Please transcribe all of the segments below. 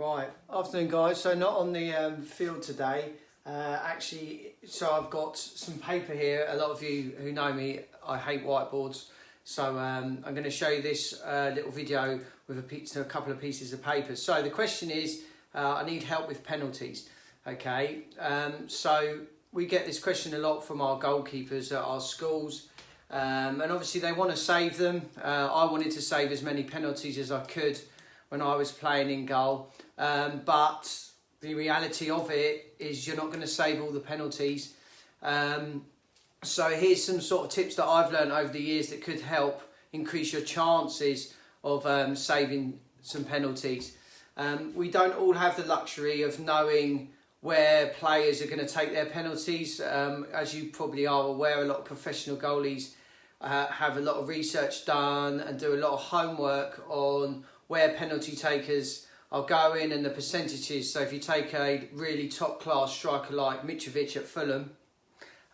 Right, afternoon guys. So not on the field today. So I've got some paper here. A lot of you who know me, I hate whiteboards. So I'm going to show you this little video with a couple of pieces of paper. So the question is, I need help with penalties. Okay, so we get this question a lot from our goalkeepers at our schools. And obviously they want to save them. I wanted to save as many penalties as I could when I was playing in goal. But the reality of it is you're not going to save all the penalties. So here's some sort of tips that I've learned over the years that could help increase your chances of saving some penalties. We don't all have the luxury of knowing where players are going to take their penalties. As you probably are aware, a lot of professional goalies have a lot of research done and do a lot of homework on where penalty takers are going and the percentages. So if you take a really top class striker like Mitrovic at Fulham,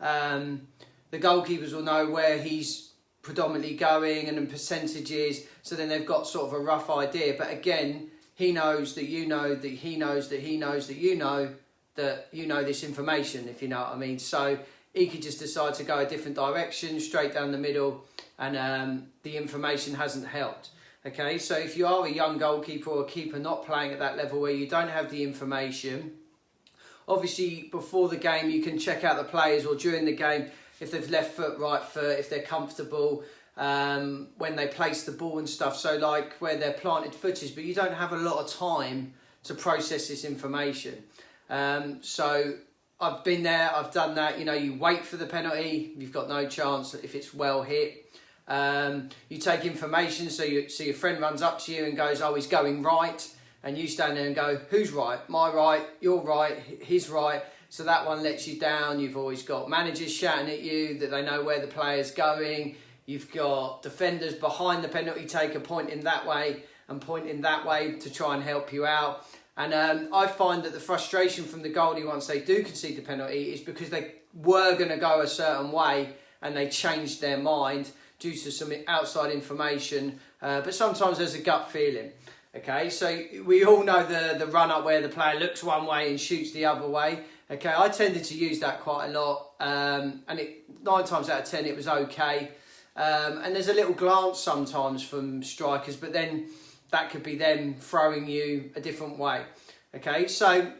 the goalkeepers will know where he's predominantly going and the percentages, so then they've got sort of a rough idea. But again, he knows that you know that he knows that he knows that you know this information, if you know what I mean. So he could just decide to go a different direction, straight down the middle, and the information hasn't helped. Okay, so if you are a young goalkeeper or a keeper not playing at that level where you don't have the information, obviously before the game you can check out the players, or during the game if they've left foot, right foot, if they're comfortable, when they place the ball and stuff, so like where their planted foot is, but you don't have a lot of time to process this information. So I've been there, I've done that. You know, you wait for the penalty, you've got no chance if it's well hit. You take information, so your friend runs up to you and goes, oh, he's going right, and you stand there and go, who's right? My right, your right, his right. So that one lets you down. You've always got managers shouting at you that they know where the player's going. You've got defenders behind the penalty taker pointing that way and pointing that way to try and help you out. And I find that the frustration from the goalie once they do concede the penalty is because they were going to go a certain way and they changed their mind due to some outside information, but sometimes there's a gut feeling. Okay, so we all know the run-up where the player looks one way and shoots the other way. Okay, I tended to use that quite a lot, and 9 times out of 10 it was okay. And there's a little glance sometimes from strikers, but then that could be them throwing you a different way. Okay, so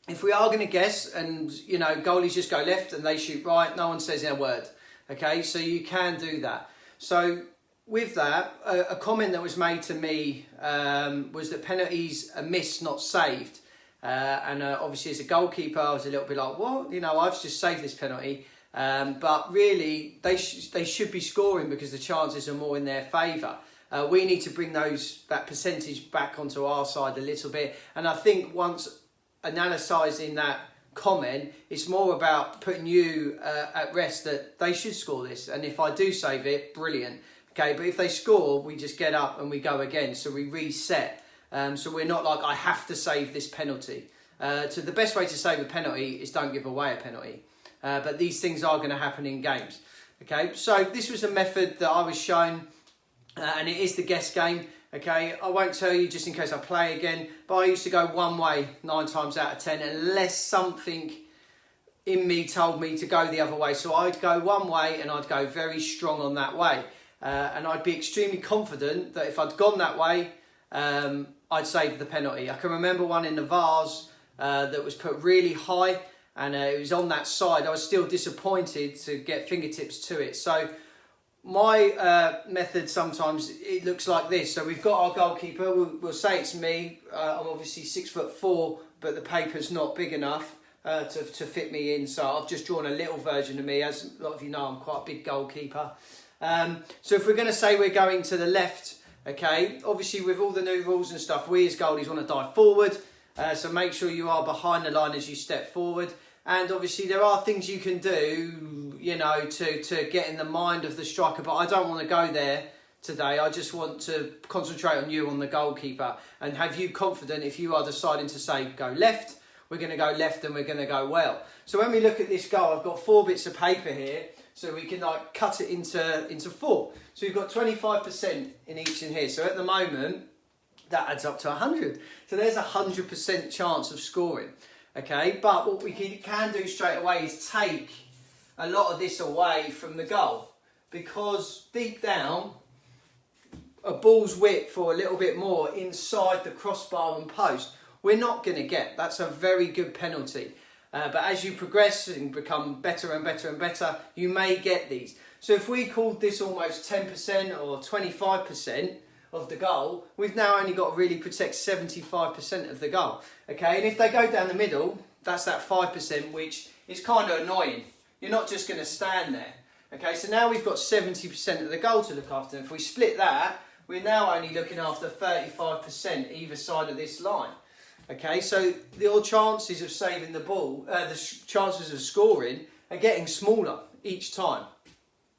if we are going to guess, and you know, goalies just go left and they shoot right, no one says a word. Okay, so you can do that. So with that, a comment that was made to me was that penalties are missed, not saved. And obviously as a goalkeeper, I was a little bit like, well, you know, I've just saved this penalty. But really, they should be scoring because the chances are more in their favour. We need to bring that percentage back onto our side a little bit. And I think once analysing that comment, it's more about putting you at rest that they should score this, and if I do save it, brilliant. Okay, but if they score, we just get up and we go again, so we reset. So we're not like, I have to save this penalty. So the best way to save a penalty is don't give away a penalty, but these things are going to happen in games. Okay, so this was a method that I was shown, and it is the guess game. Okay, I won't tell you just in case I play again, but I used to go one way 9 times out of 10 unless something in me told me to go the other way. So I'd go one way and I'd go very strong on that way. And I'd be extremely confident that if I'd gone that way, I'd save the penalty. I can remember one in the vase that was put really high, and it was on that side. I was still disappointed to get fingertips to it. So my method sometimes, it looks like this. So we've got our goalkeeper, we'll say it's me. I'm obviously 6'4", but the paper's not big enough to fit me in. So I've just drawn a little version of me. As a lot of you know, I'm quite a big goalkeeper. So if we're going to say we're going to the left, okay, obviously with all the new rules and stuff, we as goalies want to dive forward. So make sure you are behind the line as you step forward. And obviously there are things you can do, you know, to get in the mind of the striker, but I don't want to go there today. I just want to concentrate on you, on the goalkeeper, and have you confident if you are deciding to say go left, we're going to go left and we're going to go well. So when we look at this goal, I've got 4 bits of paper here, so we can like cut it into 4. So we've got 25% in each in here. So at the moment, that adds up to 100. So there's a 100% chance of scoring. Okay, but what we can do straight away is take a lot of this away from the goal, because deep down, a ball's width or a little bit more inside the crossbar and post, we're not going to get. That's a very good penalty. But as you progress and become better and better and better, you may get these. So if we called this almost 10% or 25% of the goal, we've now only got to really protect 75% of the goal. Okay, and if they go down the middle, that's that 5%, which is kind of annoying. You're not just going to stand there. Okay, so now we've got 70% of the goal to look after. If we split that, we're now only looking after 35% either side of this line. Okay, so your chances of saving the ball, the chances of scoring are getting smaller each time.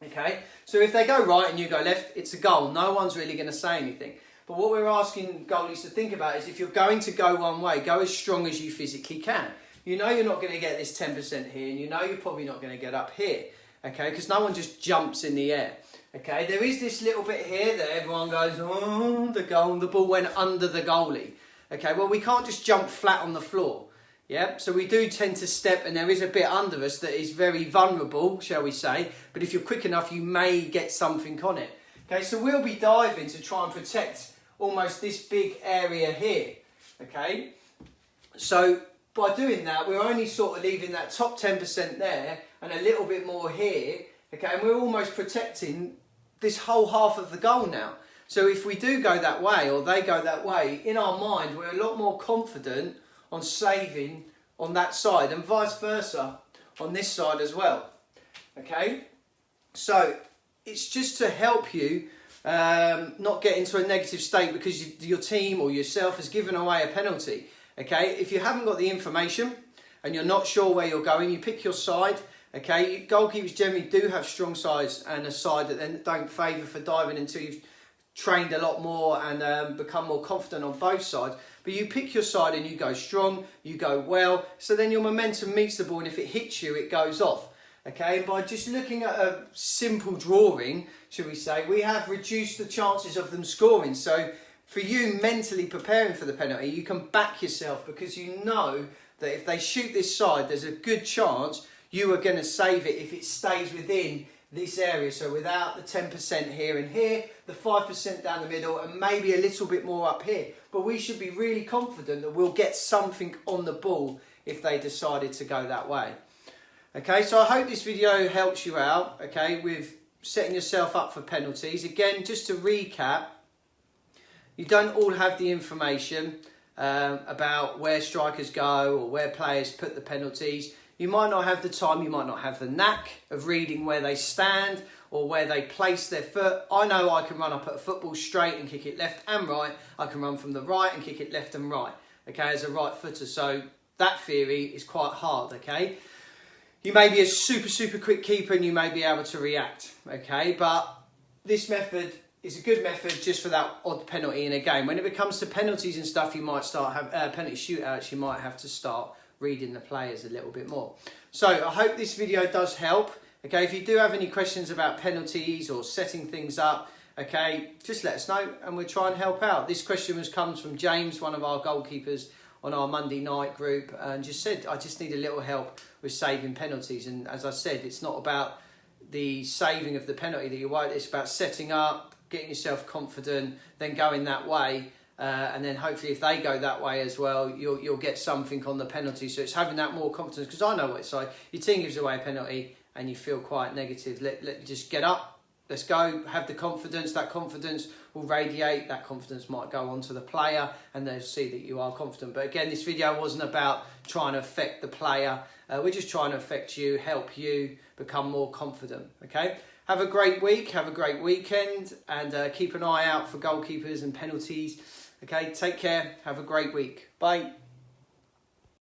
Okay, so if they go right and you go left, it's a goal. No one's really going to say anything. But what we're asking goalies to think about is, if you're going to go one way, go as strong as you physically can. You know you're not going to get this 10% here, and you know you're probably not going to get up here. Okay, because no one just jumps in the air. Okay, there is this little bit here that everyone goes, oh, the ball went under the goalie. Okay, well, we can't just jump flat on the floor. Yeah, so we do tend to step, and there is a bit under us that is very vulnerable, shall we say. But if you're quick enough, you may get something on it. Okay, so we'll be diving to try and protect almost this big area here. Okay, so by doing that, we're only sort of leaving that top 10% there and a little bit more here. Okay, and we're almost protecting this whole half of the goal now. So if we do go that way, or they go that way, in our mind, we're a lot more confident on saving on that side, and vice versa on this side as well. Okay, so it's just to help you not get into a negative state because your team or yourself has given away a penalty. Okay, if you haven't got the information and you're not sure where you're going, you pick your side. Okay, goalkeepers generally do have strong sides and a side that then don't favour for diving until you've trained a lot more and become more confident on both sides. But you pick your side and you go strong, you go well, so then your momentum meets the ball, and if it hits you, it goes off. Okay, and by just looking at a simple drawing, shall we say, we have reduced the chances of them scoring. So for you mentally preparing for the penalty, you can back yourself, because you know that if they shoot this side, there's a good chance you are going to save it if it stays within this area. So without the 10% here and here, the 5% down the middle, and maybe a little bit more up here. But we should be really confident that we'll get something on the ball if they decided to go that way. Okay, so I hope this video helps you out, okay, with setting yourself up for penalties. Again, just to recap, you don't all have the information about where strikers go or where players put the penalties. You might not have the time, you might not have the knack of reading where they stand or where they place their foot. I know I can run up at a football straight and kick it left and right. I can run from the right and kick it left and right, okay, as a right footer. So that theory is quite hard, okay. You may be a super quick keeper and you may be able to react, okay, but this method is a good method just for that odd penalty in a game. When it comes to penalties and stuff, you might start penalty shootouts, you might have to start reading the players a little bit more. So I hope this video does help. Okay, if you do have any questions about penalties or setting things up, okay, just let us know and we'll try and help out. This question comes from James, one of our goalkeepers on our Monday night group, and just said, I just need a little help with saving penalties. And as I said, it's not about the saving of the penalty that you want, it's about setting up, getting yourself confident, then going that way. And then hopefully if they go that way as well, you'll get something on the penalty. So it's having that more confidence, because I know what it's like. Your team gives away a penalty and you feel quite negative. Let just get up, let's go, have the confidence. That confidence will radiate, that confidence might go on to the player and they'll see that you are confident. But again, this video wasn't about trying to affect the player. We're just trying to affect you, help you become more confident, okay? Have a great week, have a great weekend, and keep an eye out for goalkeepers and penalties. Okay, take care, have a great week. Bye.